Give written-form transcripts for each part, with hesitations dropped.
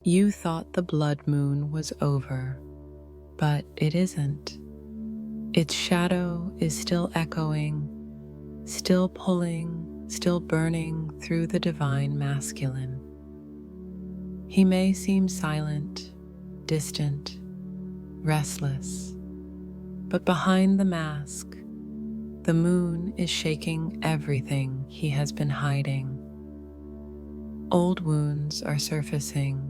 You thought the blood moon was over, but it isn't. Its shadow is still echoing, still pulling, still burning through the divine masculine. He may seem silent, distant, restless, but behind the mask, the moon is shaking everything he has been hiding. Old wounds are surfacing.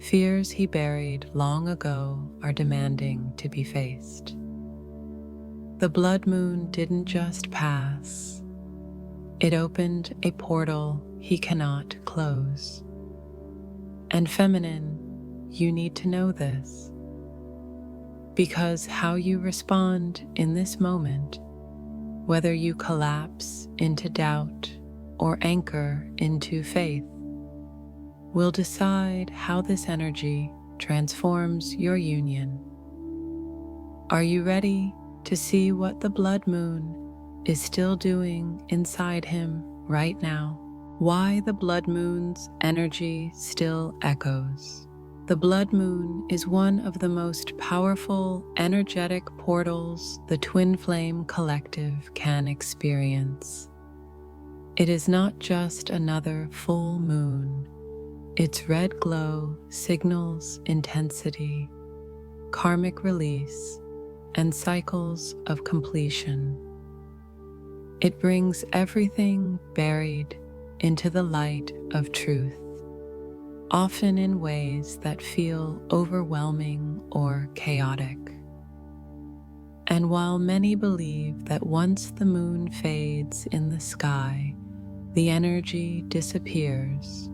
Fears he buried long ago are demanding to be faced. The blood moon didn't just pass. It opened a portal he cannot close. And feminine, you need to know this. Because how you respond in this moment, whether you collapse into doubt or anchor into faith, will decide how this energy transforms your union. Are you ready to see what the blood moon is still doing inside him right now? Why the blood moon's energy still echoes? The blood moon is one of the most powerful energetic portals the twin flame collective can experience. It is not just another full moon. Its red glow signals intensity, karmic release, and cycles of completion. It brings everything buried into the light of truth, often in ways that feel overwhelming or chaotic. And while many believe that once the moon fades in the sky, the energy disappears,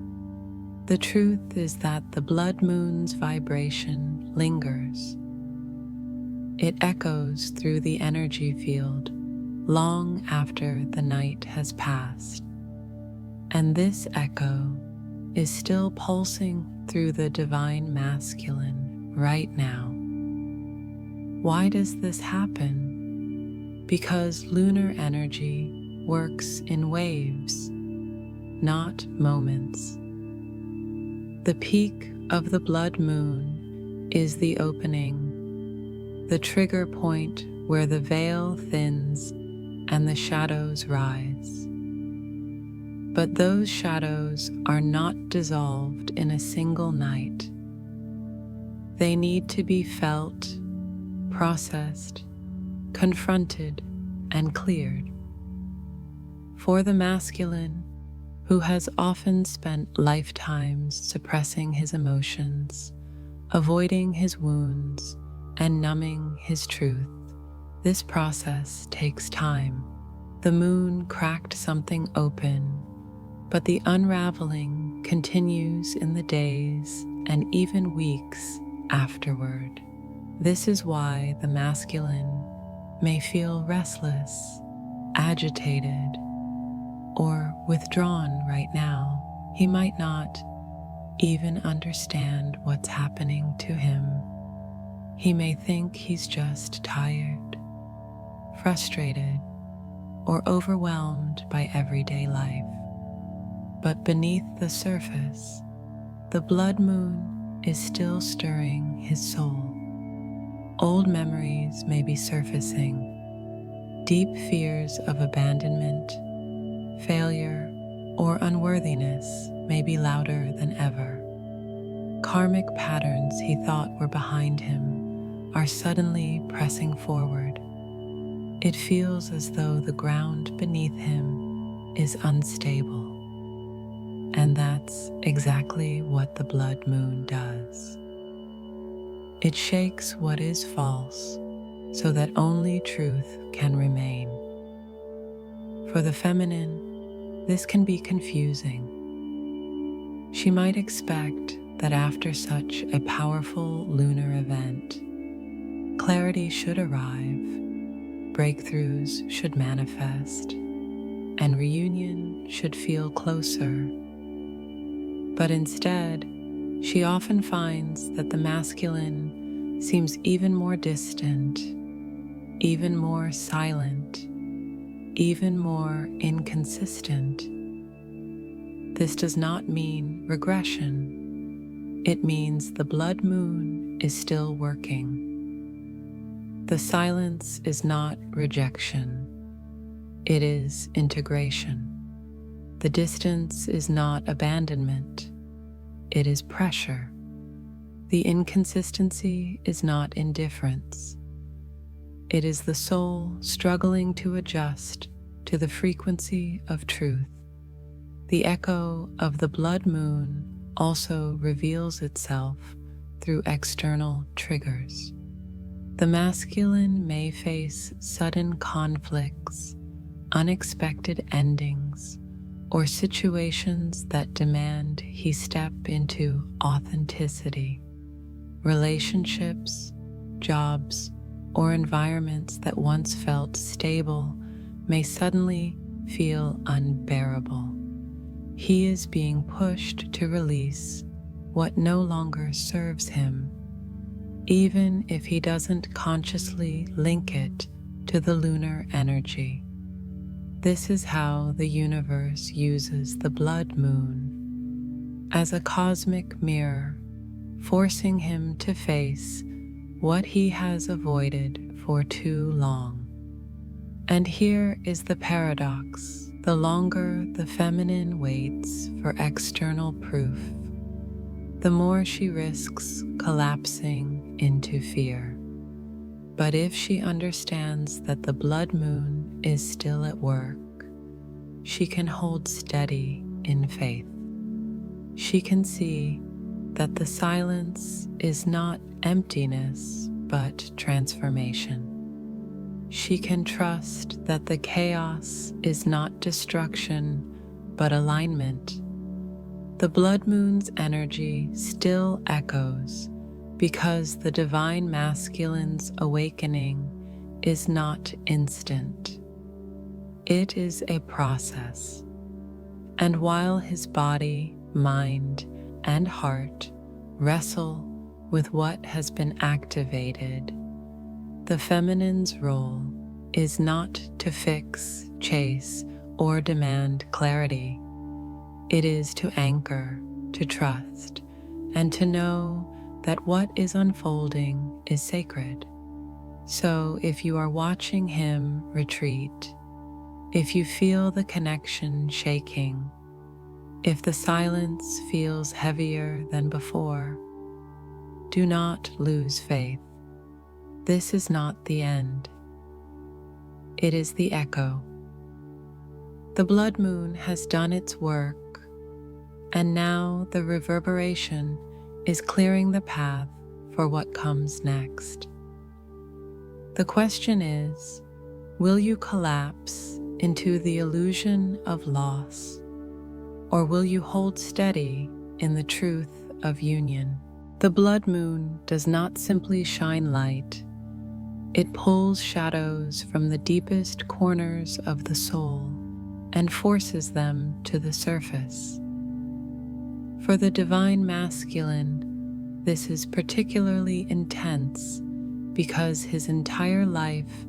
the truth is that the blood moon's vibration lingers. It echoes through the energy field long after the night has passed. And this echo is still pulsing through the divine masculine right now. Why does this happen? Because lunar energy works in waves, not moments. The peak of the blood moon is the opening, the trigger point where the veil thins and the shadows rise. But those shadows are not dissolved in a single night. They need to be felt, processed, confronted, and cleared. For the masculine, who has often spent lifetimes suppressing his emotions, avoiding his wounds, and numbing his truth, this process takes time. The moon cracked something open, but the unraveling continues in the days and even weeks afterward. This is why the masculine may feel restless, agitated, or withdrawn right now. He might not even understand what's happening to him. He may think he's just tired, frustrated, or overwhelmed by everyday life. But beneath the surface, the blood moon is still stirring his soul. Old memories may be surfacing. Deep fears of abandonment, failure, or unworthiness may be louder than ever. Karmic patterns he thought were behind him are suddenly pressing forward. It feels as though the ground beneath him is unstable. And that's exactly what the blood moon does. It shakes what is false so that only truth can remain. For the feminine, this can be confusing. She might expect that after such a powerful lunar event, clarity should arrive, breakthroughs should manifest, and reunion should feel closer. But instead, she often finds that the masculine seems even more distant, even more silent, even more inconsistent. This does not mean regression. It means the blood moon is still working. The silence is not rejection, it is integration. The distance is not abandonment, it is pressure. The inconsistency is not indifference. It is the soul struggling to adjust to the frequency of truth. The echo of the blood moon also reveals itself through external triggers. The masculine may face sudden conflicts, unexpected endings, or situations that demand he step into authenticity. Relationships, jobs, or environments that once felt stable may suddenly feel unbearable. He is being pushed to release what no longer serves him, even if he doesn't consciously link it to the lunar energy. This is how the universe uses the blood moon as a cosmic mirror, forcing him to face what he has avoided for too long. And here is the paradox: the longer the feminine waits for external proof, the more she risks collapsing into fear. But if she understands that the blood moon is still at work, she can hold steady in faith. She can see that the silence is not emptiness, but transformation. She can trust that the chaos is not destruction, but alignment. The blood moon's energy still echoes because the divine masculine's awakening is not instant. It is a process. And while his body, mind, and heart wrestle with what has been activated, the feminine's role is not to fix, chase, or demand clarity. It is to anchor, to trust, and to know that what is unfolding is sacred. So if you are watching him retreat, if you feel the connection shaking, if the silence feels heavier than before, do not lose faith. This is not the end. It is the echo. The blood moon has done its work, and now the reverberation is clearing the path for what comes next. The question is, will you collapse into the illusion of loss, or will you hold steady in the truth of union? The blood moon does not simply shine light. It pulls shadows from the deepest corners of the soul and forces them to the surface. For the divine masculine, this is particularly intense because his entire life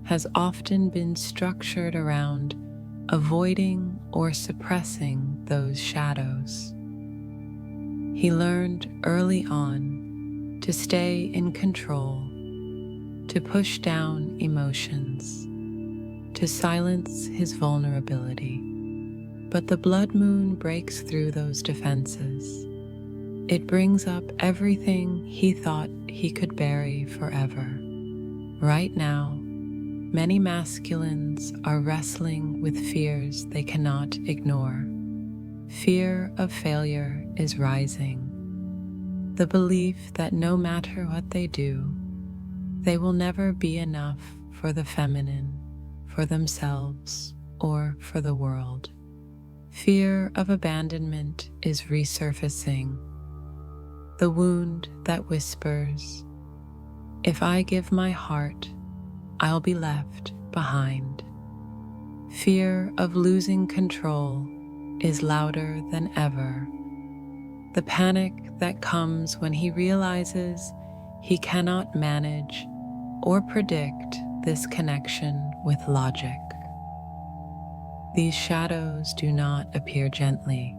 has often been structured around avoiding or suppressing those shadows. He learned early on to stay in control, to push down emotions, to silence his vulnerability. But the blood moon breaks through those defenses. It brings up everything he thought he could bury forever. Right now, many masculines are wrestling with fears they cannot ignore. Fear of failure is rising. The belief that no matter what they do, they will never be enough for the feminine, for themselves, or for the world. Fear of abandonment is resurfacing. The wound that whispers, "If I give my heart, I'll be left behind." Fear of losing control is louder than ever. The panic that comes when he realizes he cannot manage or predict this connection with logic. These shadows do not appear gently.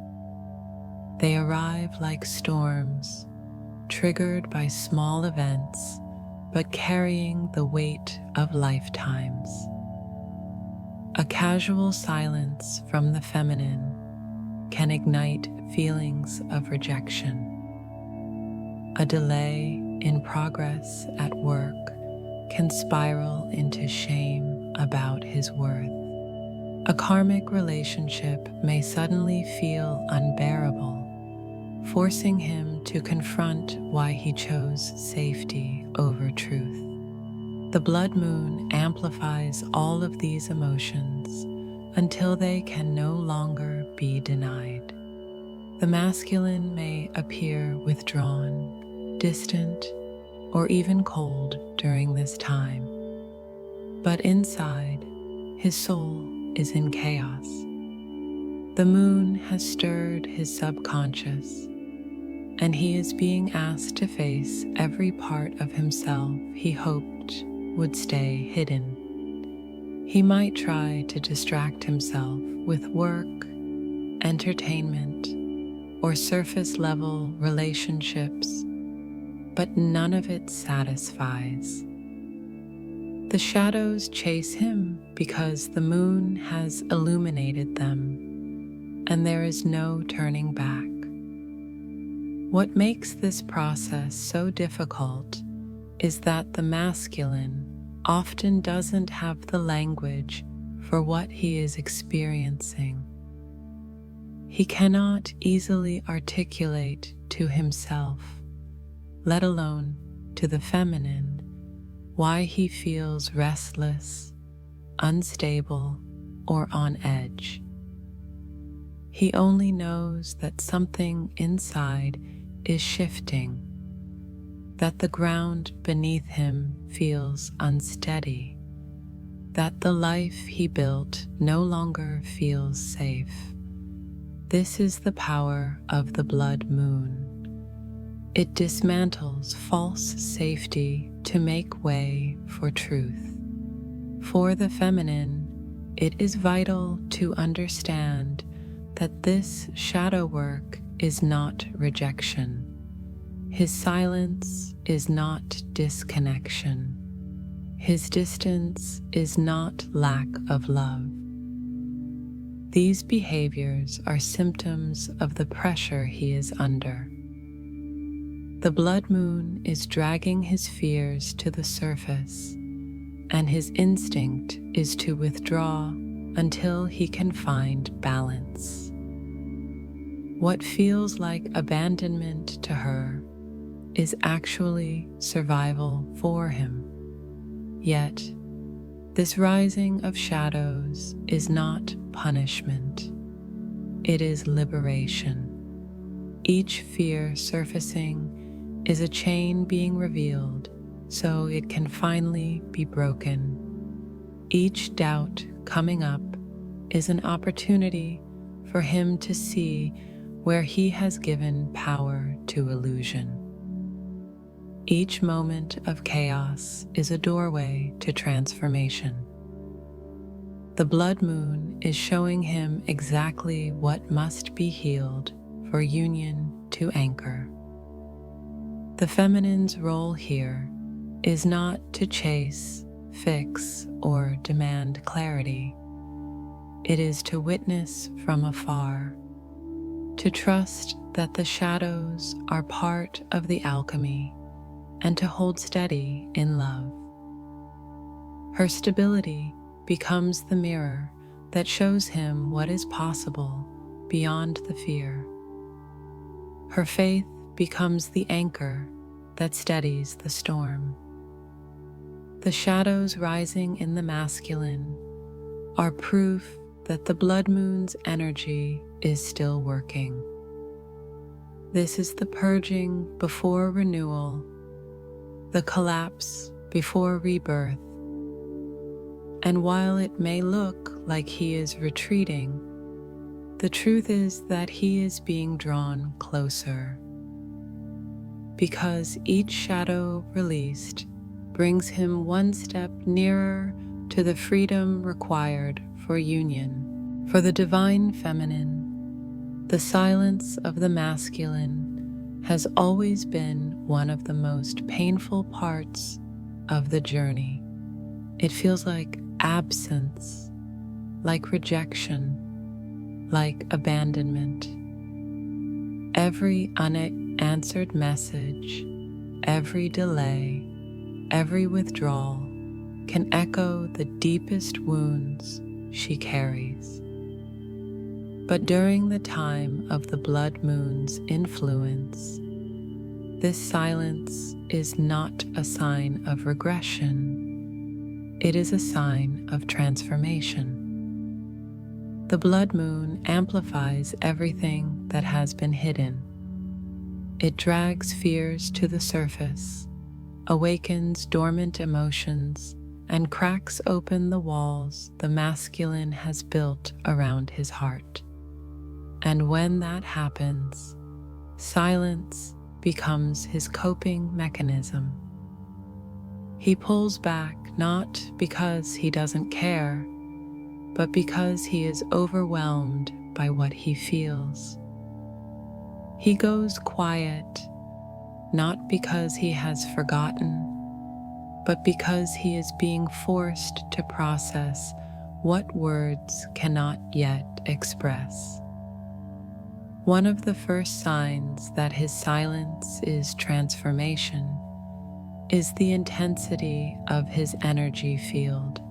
They arrive like storms, triggered by small events, but carrying the weight of lifetimes. A casual silence from the feminine can ignite feelings of rejection. A delay in progress at work can spiral into shame about his worth. A karmic relationship may suddenly feel unbearable, forcing him to confront why he chose safety over truth. The blood moon amplifies all of these emotions until they can no longer be denied. The masculine may appear withdrawn, distant, or even cold during this time, but inside, his soul is in chaos. The moon has stirred his subconscious, and he is being asked to face every part of himself he hoped would stay hidden. He might try to distract himself with work, entertainment, or surface-level relationships, but none of it satisfies. The shadows chase him because the moon has illuminated them, and there is no turning back. What makes this process so difficult is that the masculine often doesn't have the language for what he is experiencing. He cannot easily articulate to himself, let alone to the feminine, why he feels restless, unstable, or on edge. He only knows that something inside is shifting, that the ground beneath him feels unsteady, that the life he built no longer feels safe. This is the power of the blood moon. It dismantles false safety to make way for truth. For the feminine, it is vital to understand that this shadow work is not rejection. His silence is not disconnection. His distance is not lack of love. These behaviors are symptoms of the pressure he is under. The blood moon is dragging his fears to the surface, and his instinct is to withdraw until he can find balance. What feels like abandonment to her is actually survival for him. Yet, this rising of shadows is not punishment. It is liberation. Each fear surfacing is a chain being revealed so it can finally be broken. Each doubt coming up is an opportunity for him to see where he has given power to illusion. Each moment of chaos is a doorway to transformation. The blood moon is showing him exactly what must be healed for union to anchor. The feminine's role here is not to chase, fix, or demand clarity. It is to witness from afar, to trust that the shadows are part of the alchemy, and to hold steady in love. Her stability becomes the mirror that shows him what is possible beyond the fear. Her faith becomes the anchor that steadies the storm. The shadows rising in the masculine are proof that the blood moon's energy is still working. This is the purging before renewal, the collapse before rebirth. And while it may look like he is retreating, the truth is that he is being drawn closer. Because each shadow released brings him one step nearer to the freedom required for union. For the divine feminine, The silence of the masculine has always been one of the most painful parts of the journey. It feels like absence, like rejection, like abandonment. Every unanswered message, every delay, every withdrawal can echo the deepest wounds she carries. But during the time of the blood moon's influence, this silence is not a sign of regression. It is a sign of transformation. The blood moon amplifies everything that has been hidden. It drags fears to the surface, awakens dormant emotions, and cracks open the walls the masculine has built around his heart. And when that happens, silence becomes his coping mechanism. He pulls back not because he doesn't care, but because he is overwhelmed by what he feels. He goes quiet, not because he has forgotten, but because he is being forced to process what words cannot yet express. One of the first signs that his silence is transformation is the intensity of his energy field.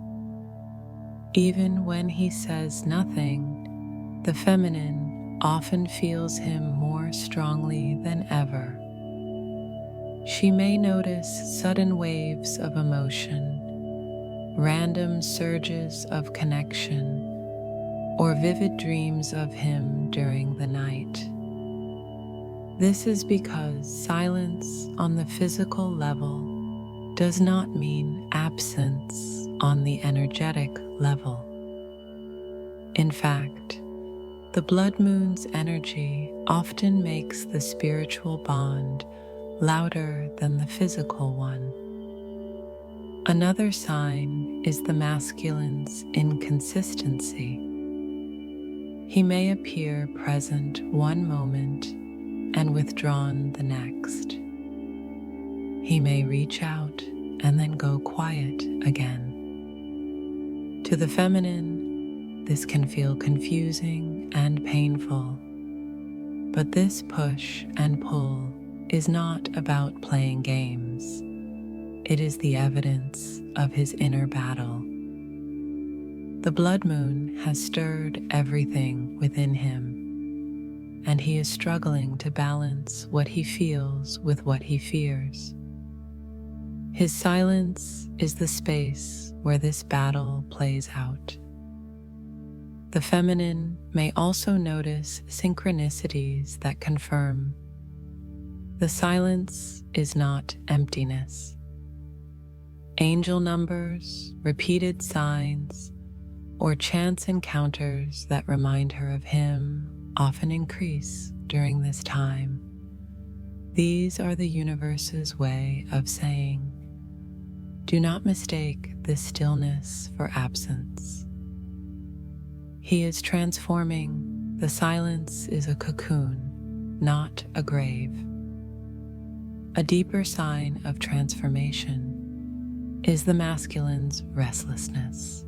Even when he says nothing, the feminine often feels him more strongly than ever. She may notice sudden waves of emotion, random surges of connection, or vivid dreams of him during the night. This is because silence on the physical level does not mean absence on the energetic level. In fact, the blood moon's energy often makes the spiritual bond louder than the physical one. Another sign is the masculine's inconsistency. He may appear present one moment and withdrawn the next. He may reach out and then go quiet again. To the feminine, this can feel confusing and painful, but this push and pull is not about playing games. It is the evidence of his inner battle. The blood moon has stirred everything within him, and he is struggling to balance what he feels with what he fears. His silence is the space where this battle plays out. The feminine may also notice synchronicities that confirm the silence is not emptiness. Angel numbers, repeated signs, or chance encounters that remind her of him often increase during this time. These are the universe's way of saying, do not mistake this stillness for absence. He is transforming. The silence is a cocoon, not a grave. A deeper sign of transformation is the masculine's restlessness.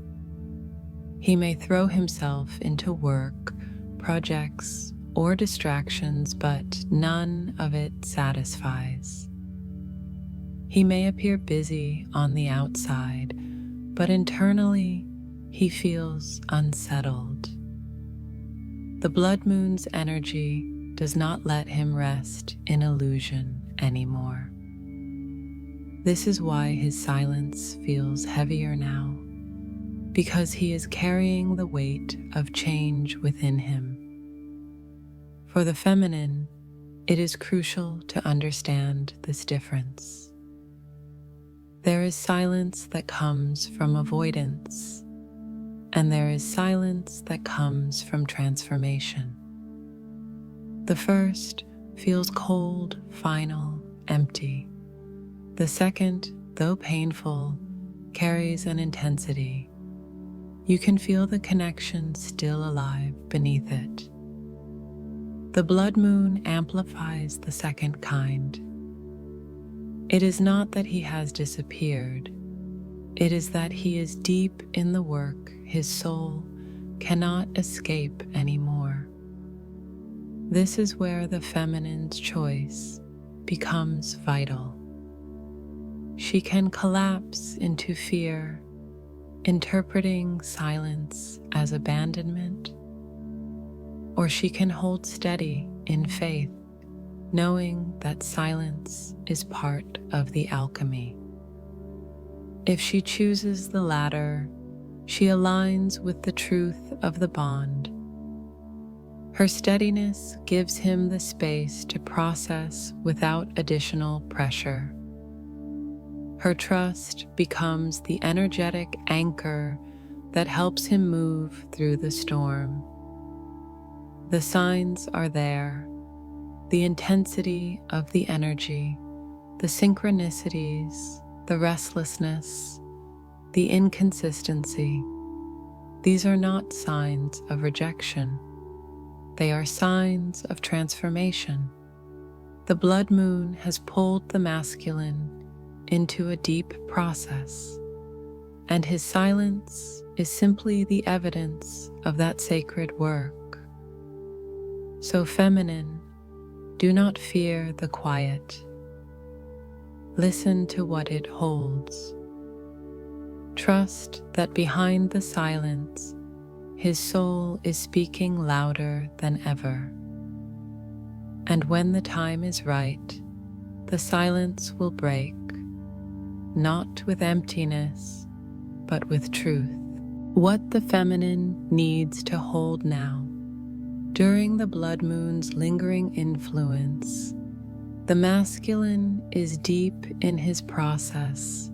He may throw himself into work, projects, or distractions, but none of it satisfies. He may appear busy on the outside, but internally he feels unsettled. The blood moon's energy does not let him rest in illusion anymore. This is why his silence feels heavier now, because he is carrying the weight of change within him. For the feminine, it is crucial to understand this difference. There is silence that comes from avoidance, and there is silence that comes from transformation. The first feels cold, final, empty. The second, though painful, carries an intensity. You can feel the connection still alive beneath it. The blood moon amplifies the second kind. It is not that he has disappeared. It is that he is deep in the work his soul cannot escape anymore. This is where the feminine's choice becomes vital. She can collapse into fear, interpreting silence as abandonment, or she can hold steady in faith, knowing that silence is part of the alchemy. If she chooses the latter, she aligns with the truth of the bond. Her steadiness gives him the space to process without additional pressure. Her trust becomes the energetic anchor that helps him move through the storm. The signs are there, the intensity of the energy, the synchronicities, the restlessness, the inconsistency. These are not signs of rejection. They are signs of transformation. The blood moon has pulled the masculine into a deep process, and his silence is simply the evidence of that sacred work. So, feminine, do not fear the quiet. Listen to what it holds. Trust that behind the silence, his soul is speaking louder than ever. And when the time is right, the silence will break, not with emptiness, but with truth. What the feminine needs to hold now. During the blood moon's lingering influence, the masculine is deep in his process,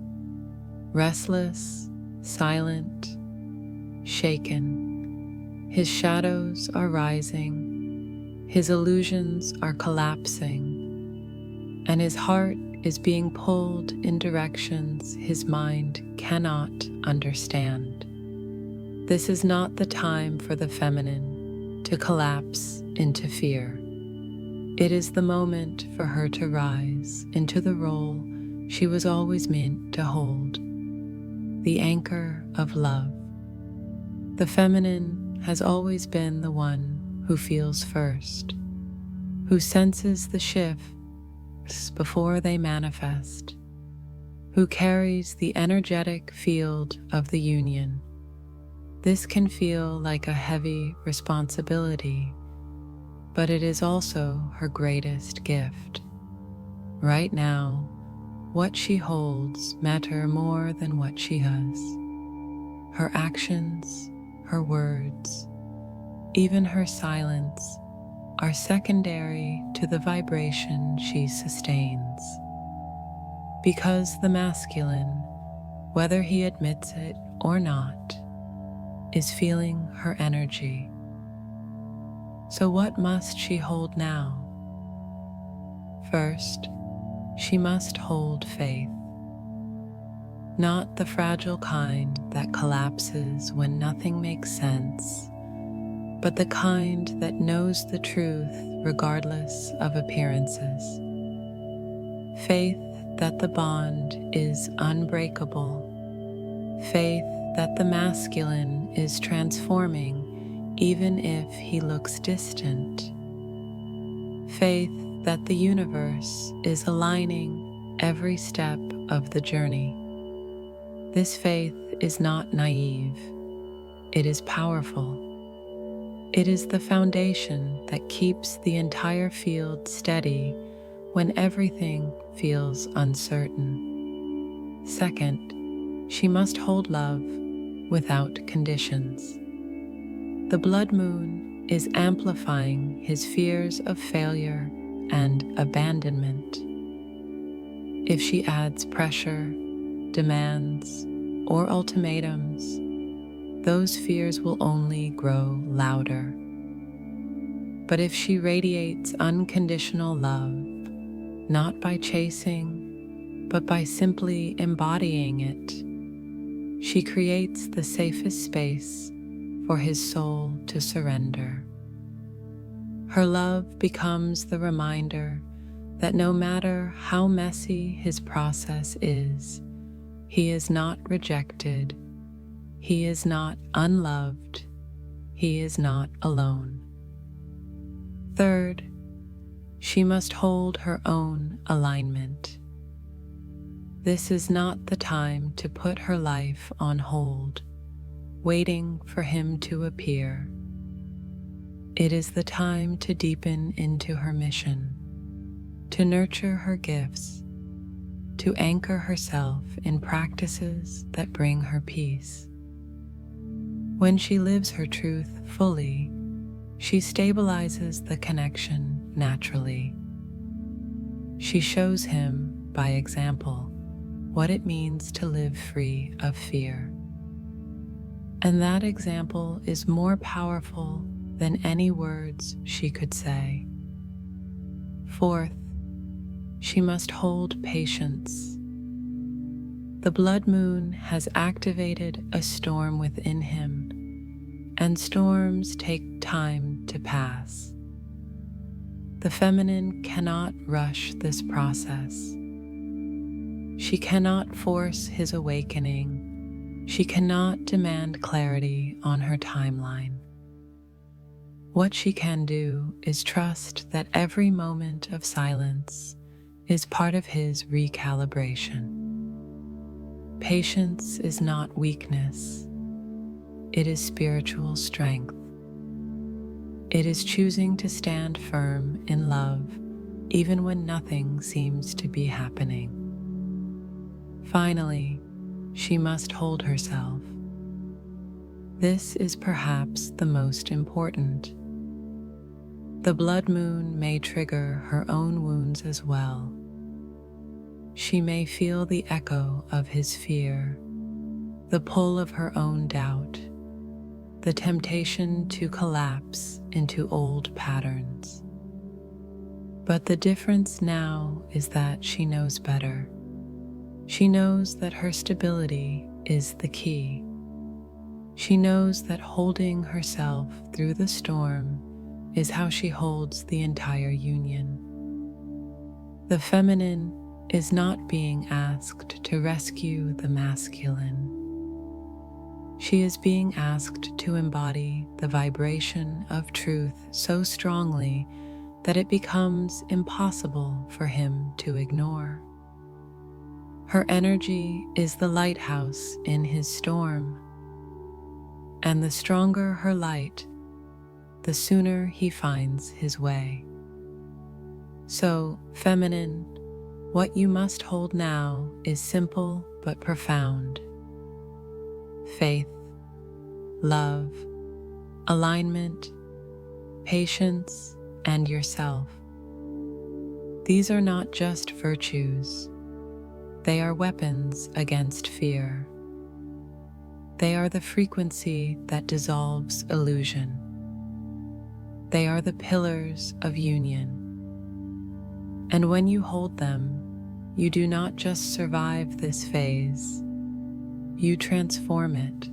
restless, silent, shaken. His shadows are rising, his illusions are collapsing, and his heart is being pulled in directions his mind cannot understand. This is not the time for the feminine to collapse into fear. It is the moment for her to rise into the role she was always meant to hold, the anchor of love. The feminine has always been the one who feels first, who senses the shifts before they manifest, who carries the energetic field of the union. This can feel like a heavy responsibility, but it is also her greatest gift. Right now, what she holds matter more than what she does. Her actions, her words, even her silence are secondary to the vibration she sustains. Because the masculine, whether he admits it or not, is feeling her energy. So what must she hold now? First, she must hold faith. Not the fragile kind that collapses when nothing makes sense, but the kind that knows the truth regardless of appearances. Faith that the bond is unbreakable. Faith that the masculine is transforming even if he looks distant. Faith that the universe is aligning every step of the journey. This faith is not naive. It is powerful. It is the foundation that keeps the entire field steady when everything feels uncertain. Second, she must hold love without conditions. The blood moon is amplifying his fears of failure and abandonment. If she adds pressure, demands, or ultimatums, those fears will only grow louder. But if she radiates unconditional love, not by chasing, but by simply embodying it, she creates the safest space for his soul to surrender. Her love becomes the reminder that no matter how messy his process is, he is not rejected, he is not unloved, he is not alone. Third, she must hold her own alignment. This is not the time to put her life on hold, waiting for him to appear. It is the time to deepen into her mission, to nurture her gifts, to anchor herself in practices that bring her peace. When she lives her truth fully, she stabilizes the connection naturally. She shows him, by example, what it means to live free of fear. And that example is more powerful than any words she could say. Fourth, she must hold patience. The blood moon has activated a storm within him, and storms take time to pass. The feminine cannot rush this process. She cannot force his awakening. She cannot demand clarity on her timeline. What she can do is trust that every moment of silence is part of his recalibration. Patience is not weakness. It is spiritual strength. It is choosing to stand firm in love even when nothing seems to be happening. Finally, she must hold herself. This is perhaps the most important. The blood moon may trigger her own wounds as well. She may feel the echo of his fear, the pull of her own doubt, the temptation to collapse into old patterns. But the difference now is that she knows better. She knows that her stability is the key. She knows that holding herself through the storm is how she holds the entire union. The feminine is not being asked to rescue the masculine. She is being asked to embody the vibration of truth so strongly that it becomes impossible for him to ignore. Her energy is the lighthouse in his storm, and the stronger her light, the sooner he finds his way. So, feminine, what you must hold now is simple but profound. Faith, love, alignment, patience, and yourself. These are not just virtues. They are weapons against fear. They are the frequency that dissolves illusion. They are the pillars of union. And when you hold them, you do not just survive this phase, you transform it.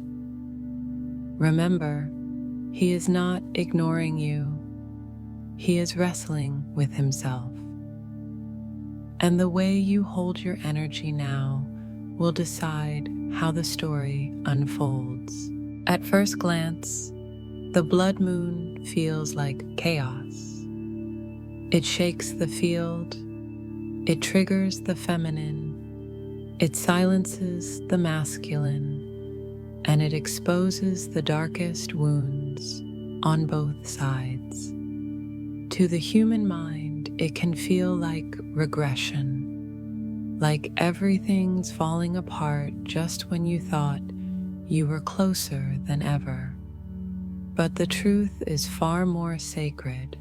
Remember, he is not ignoring you. He is wrestling with himself. And the way you hold your energy now will decide how the story unfolds. At first glance, the blood moon feels like chaos. It shakes the field, it triggers the feminine, it silences the masculine, and it exposes the darkest wounds on both sides. To the human mind, it can feel like regression, like everything's falling apart just when you thought you were closer than ever. But the truth is far more sacred.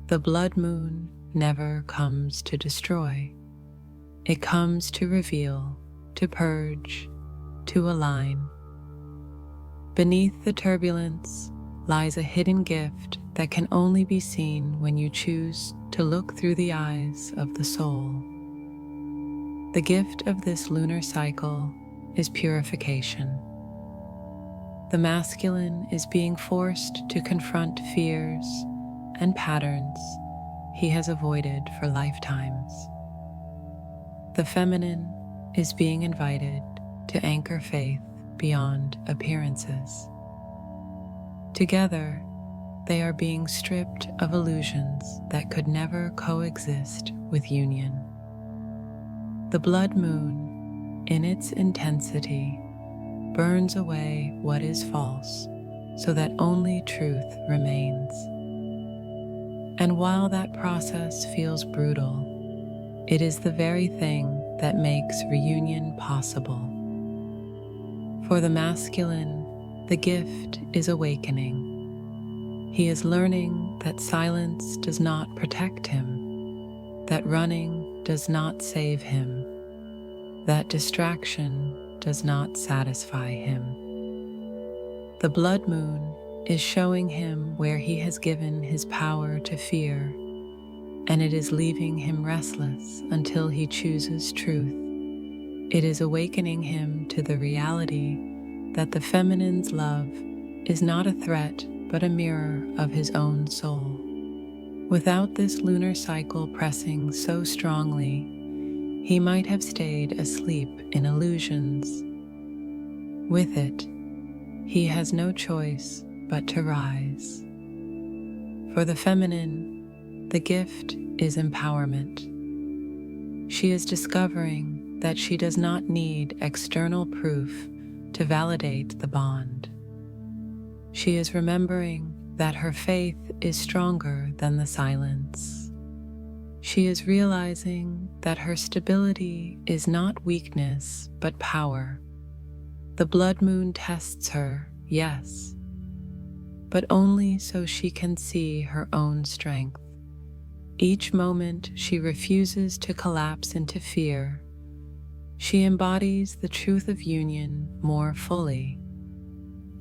The blood moon never comes to destroy. It comes to reveal, to purge, to align. Beneath the turbulence lies a hidden gift that can only be seen when you choose to look through the eyes of the soul. The gift of this lunar cycle is purification. The masculine is being forced to confront fears and patterns he has avoided for lifetimes. The feminine is being invited to anchor faith beyond appearances. Together, they are being stripped of illusions that could never coexist with union. The blood moon, in its intensity, burns away what is false so that only truth remains. And while that process feels brutal, it is the very thing that makes reunion possible. For the masculine, the gift is awakening. He is learning that silence does not protect him, that running does not save him, that distraction does not satisfy him. The blood moon is showing him where he has given his power to fear, and it is leaving him restless until he chooses truth. It is awakening him to the reality that the feminine's love is not a threat but a mirror of his own soul. Without this lunar cycle pressing so strongly, he might have stayed asleep in illusions. With it, he has no choice but to rise. For the feminine, the gift is empowerment. She is discovering that she does not need external proof to validate the bond. She is remembering that her faith is stronger than the silence. She is realizing that her stability is not weakness but power. The blood moon tests her, yes, but only so she can see her own strength. Each moment she refuses to collapse into fear, she embodies the truth of union more fully,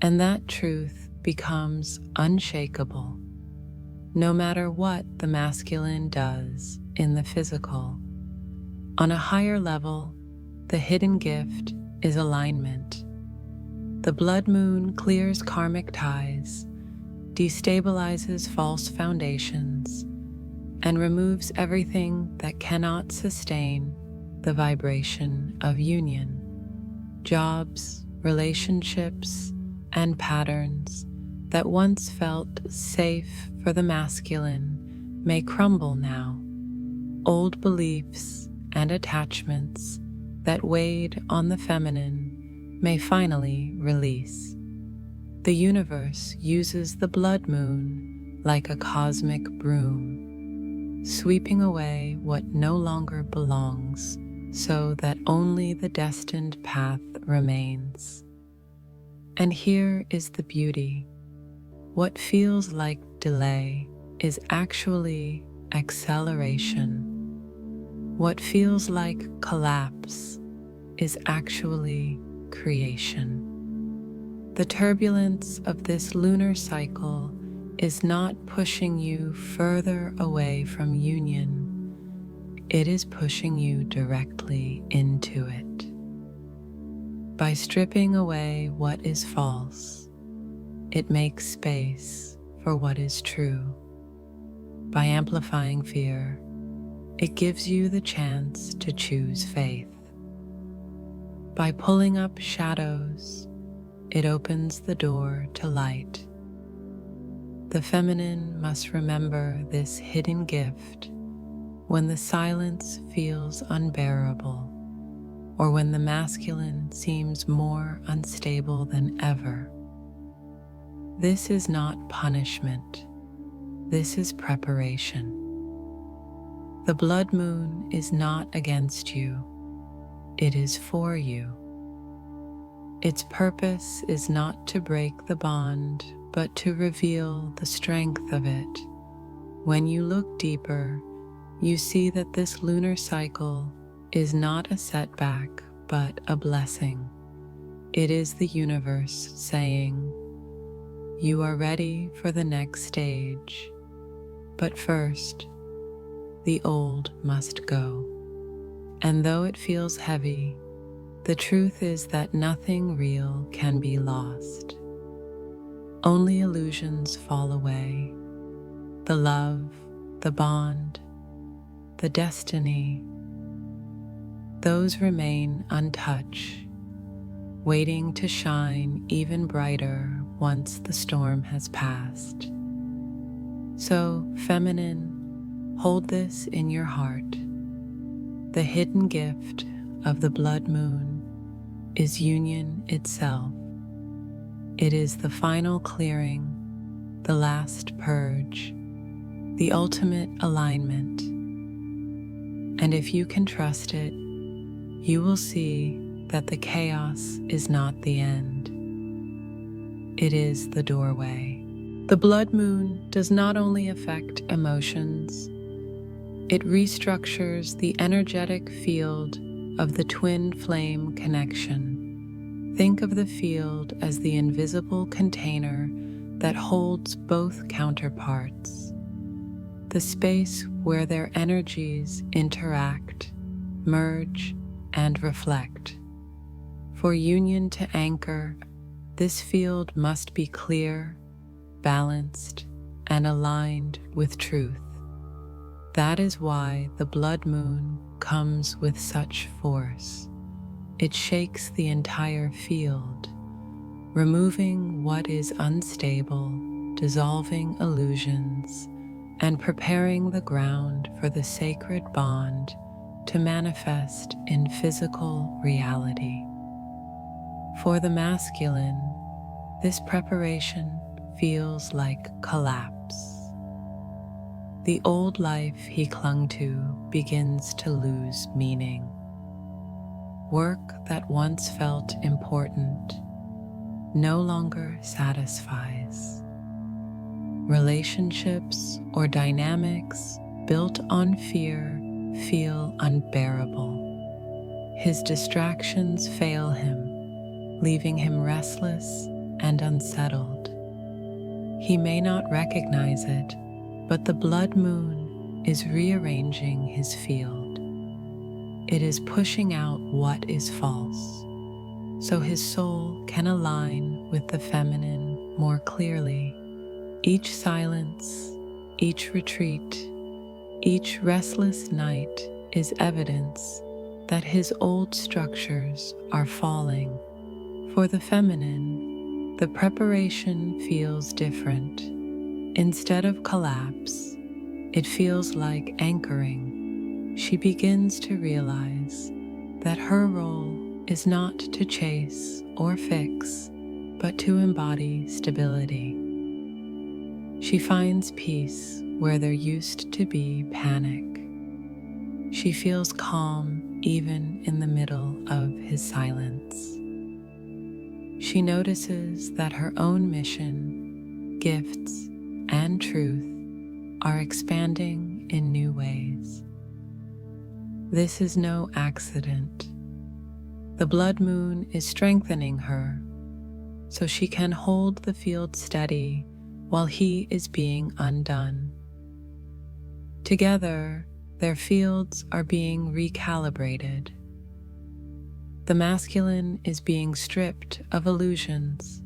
and that truth becomes unshakable, no matter what the masculine does in the physical. On a higher level, the hidden gift is alignment. The blood moon clears karmic ties, destabilizes false foundations, and removes everything that cannot sustain the vibration of union. Jobs, relationships, and patterns that once felt safe for the masculine may crumble now. Old beliefs and attachments that weighed on the feminine may finally release. The universe uses the blood moon like a cosmic broom, sweeping away what no longer belongs so that only the destined path remains. And here is the beauty. What feels like delay is actually acceleration. What feels like collapse is actually creation. The turbulence of this lunar cycle is not pushing you further away from union. It is pushing you directly into it. By stripping away what is false, it makes space for what is true. By amplifying fear, it gives you the chance to choose faith. By pulling up shadows, it opens the door to light. The feminine must remember this hidden gift when the silence feels unbearable, or when the masculine seems more unstable than ever. This is not punishment. This is preparation. The blood moon is not against you. It is for you. Its purpose is not to break the bond, but to reveal the strength of it. When you look deeper, you see that this lunar cycle is not a setback, but a blessing. It is the universe saying, "You are ready for the next stage, but first, the old must go." And though it feels heavy, the truth is that nothing real can be lost. Only illusions fall away. the love, the bond, the destiny, those remain untouched, waiting to shine even brighter once the storm has passed. So, feminine, hold this in your heart. The hidden gift of the blood moon is union itself. It is the final clearing, the last purge, the ultimate alignment. And if you can trust it, you will see that the chaos is not the end. It is the doorway. The blood moon does not only affect emotions, it restructures the energetic field of the twin flame connection. Think of the field as the invisible container that holds both counterparts, the space where their energies interact, merge, and reflect. For union to anchor, this field must be clear, balanced, and aligned with truth. That is why the blood moon comes with such force. It shakes the entire field, removing what is unstable, dissolving illusions, and preparing the ground for the sacred bond to manifest in physical reality. For the masculine, this preparation feels like collapse. The old life he clung to begins to lose meaning. Work that once felt important no longer satisfies. Relationships or dynamics built on fear feel unbearable. His distractions fail him, leaving him restless and unsettled. He may not recognize it, but the blood moon is rearranging his field. It is pushing out what is false, so his soul can align with the feminine more clearly. Each silence, each retreat, each restless night is evidence that his old structures are falling. For the feminine, the preparation feels different. Instead of collapse, it feels like anchoring. She begins to realize that her role is not to chase or fix, but to embody stability. She finds peace where there used to be panic. She feels calm even in the middle of his silence. She notices that her own mission, gifts, and truth are expanding in new ways. This is no accident. The blood moon is strengthening her so she can hold the field steady while he is being undone. Together, their fields are being recalibrated. The masculine is being stripped of illusions.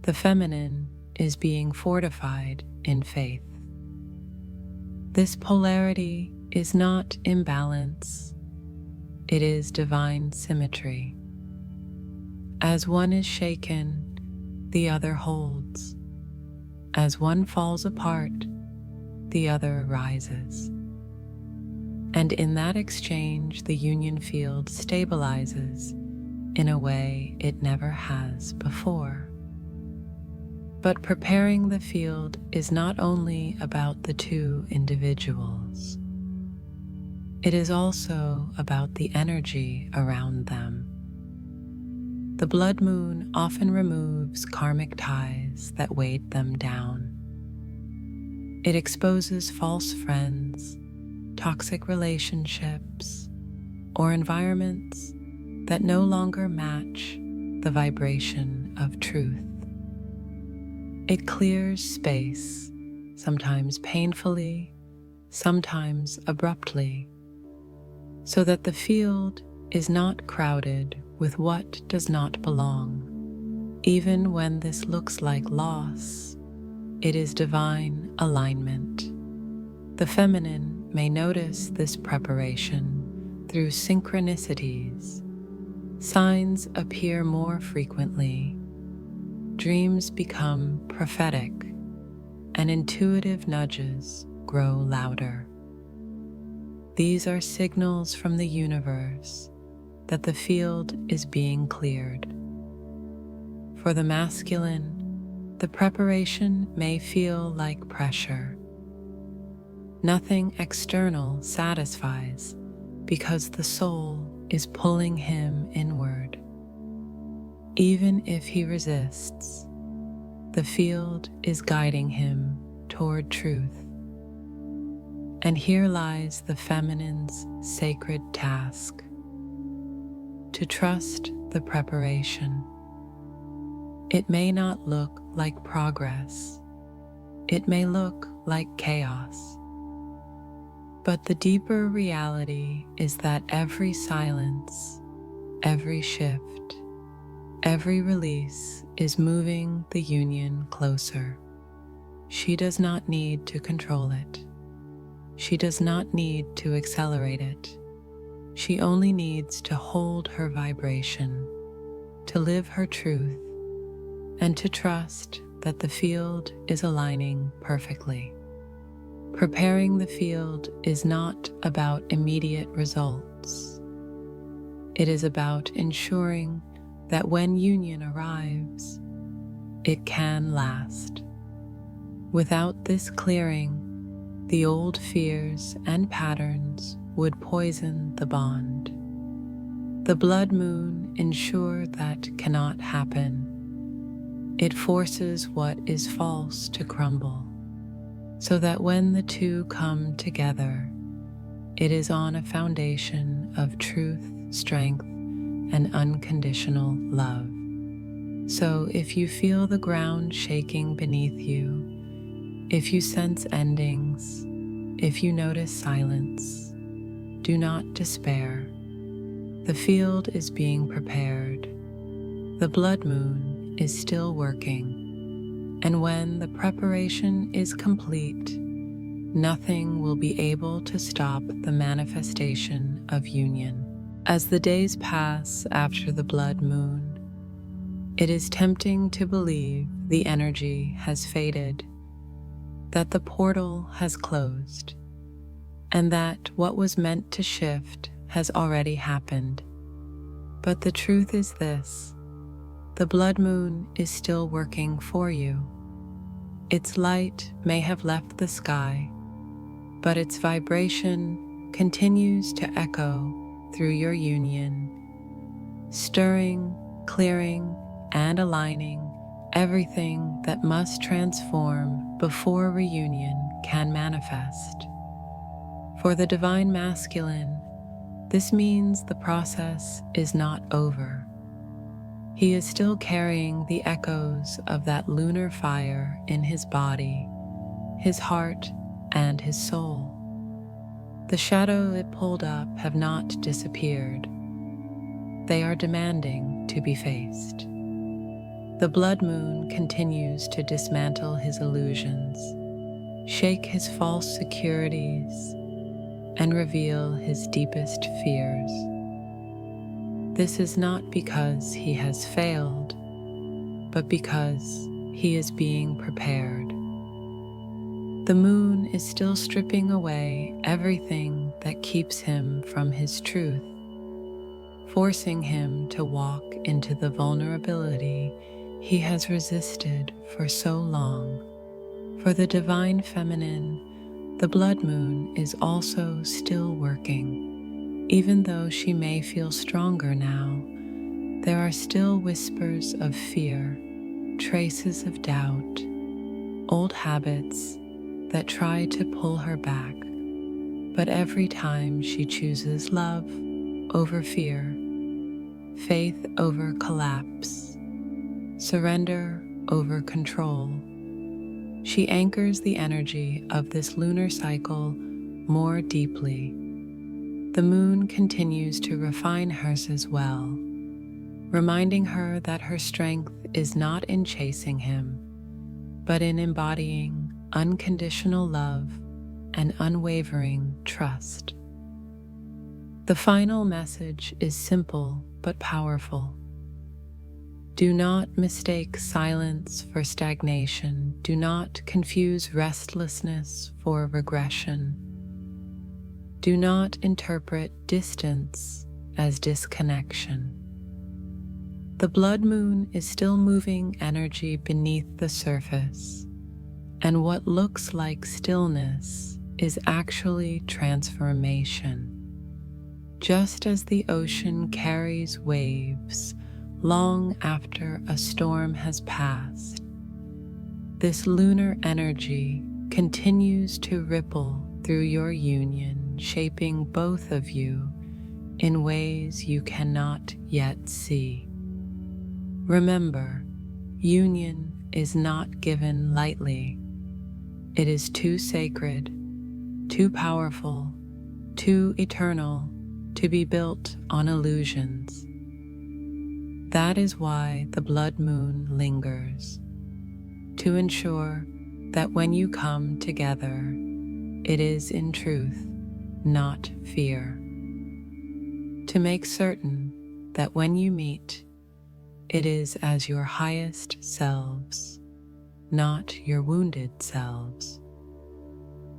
The feminine is being fortified in faith. This polarity is not imbalance, it is divine symmetry. As one is shaken, the other holds. As one falls apart, the other rises. And in that exchange, the union field stabilizes in a way it never has before. But preparing the field is not only about the two individuals. It is also about the energy around them. The blood moon often removes karmic ties that weighed them down. It exposes false friends, toxic relationships, or environments that no longer match the vibration of truth. It clears space, sometimes painfully, sometimes abruptly, so that the field is not crowded with what does not belong. Even when this looks like loss, it is divine alignment. The feminine may notice this preparation through synchronicities. Signs appear more frequently, dreams become prophetic, and intuitive nudges grow louder. These are signals from the universe that the field is being cleared. For the masculine, the preparation may feel like pressure. Nothing external satisfies because the soul is pulling him inward. Even if he resists, the field is guiding him toward truth. And here lies the feminine's sacred task: to trust the preparation. It may not look like progress. It may look like chaos. But the deeper reality is that every silence, every shift, every release is moving the union closer. She does not need to control it. She does not need to accelerate it. She only needs to hold her vibration, to live her truth, and to trust that the field is aligning perfectly. Preparing the field is not about immediate results. It is about ensuring that when union arrives, it can last. Without this clearing, the old fears and patterns would poison the bond. The blood moon ensures that cannot happen. It forces what is false to crumble, so that when the two come together, it is on a foundation of truth, strength, and unconditional love. So if you feel the ground shaking beneath you, if you sense endings, if you notice silence, do not despair. The field is being prepared. The blood moon is still working. And when the preparation is complete, nothing will be able to stop the manifestation of union. As the days pass after the blood moon, it is tempting to believe the energy has faded, that the portal has closed, and that what was meant to shift has already happened. But the truth is this: the blood moon is still working for you. Its light may have left the sky, but its vibration continues to echo through your union, stirring, clearing, and aligning everything that must transform before reunion can manifest. For the divine masculine, this means the process is not over. He is still carrying the echoes of that lunar fire in his body, his heart, and his soul. The shadow it pulled up have not disappeared. They are demanding to be faced. The blood moon continues to dismantle his illusions, shake his false securities, and reveal his deepest fears. This is not because he has failed, but because he is being prepared. The moon is still stripping away everything that keeps him from his truth, forcing him to walk into the vulnerability he has resisted for so long. For the divine feminine, the blood moon is also still working. Even though she may feel stronger now, there are still whispers of fear, traces of doubt, old habits that try to pull her back. But every time she chooses love over fear, faith over collapse, surrender over control, she anchors the energy of this lunar cycle more deeply. The moon continues to refine hers as well, reminding her that her strength is not in chasing him, but in embodying unconditional love and unwavering trust. The final message is simple but powerful. Do not mistake silence for stagnation. Do not confuse restlessness for regression. Do not interpret distance as disconnection. The blood moon is still moving energy beneath the surface, and what looks like stillness is actually transformation. Just as the ocean carries waves long after a storm has passed, this lunar energy continues to ripple through your union, shaping both of you in ways you cannot yet see. Remember, union is not given lightly. It is too sacred, too powerful, too eternal to be built on illusions. That is why the blood moon lingers, to ensure that when you come together, it is in truth, not fear. To make certain that when you meet, it is as your highest selves, not your wounded selves.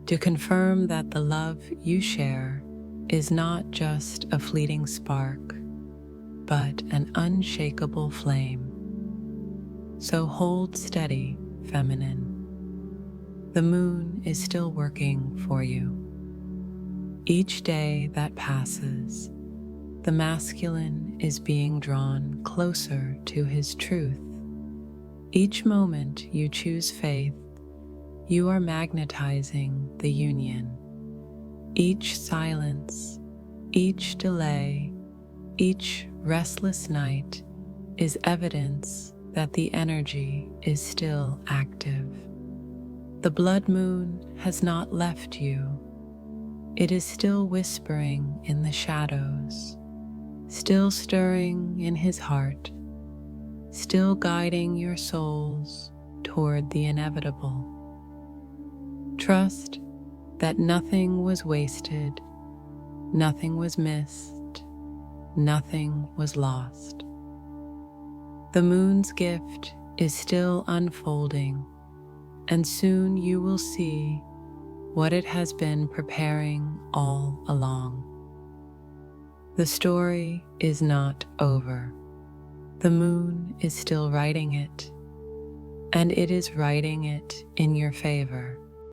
To confirm that the love you share is not just a fleeting spark, but an unshakable flame. So hold steady, feminine. The moon is still working for you. Each day that passes, the masculine is being drawn closer to his truth. Each moment you choose faith, you are magnetizing the union. Each silence, each delay, each restless night is evidence that the energy is still active. The blood moon has not left you. It is still whispering in the shadows, still stirring in his heart, still guiding your souls toward the inevitable. Trust that nothing was wasted, nothing was missed, nothing was lost. The moon's gift is still unfolding, and soon you will see what it has been preparing all along. The story is not over. The moon is still writing it, and it is writing it in your favor.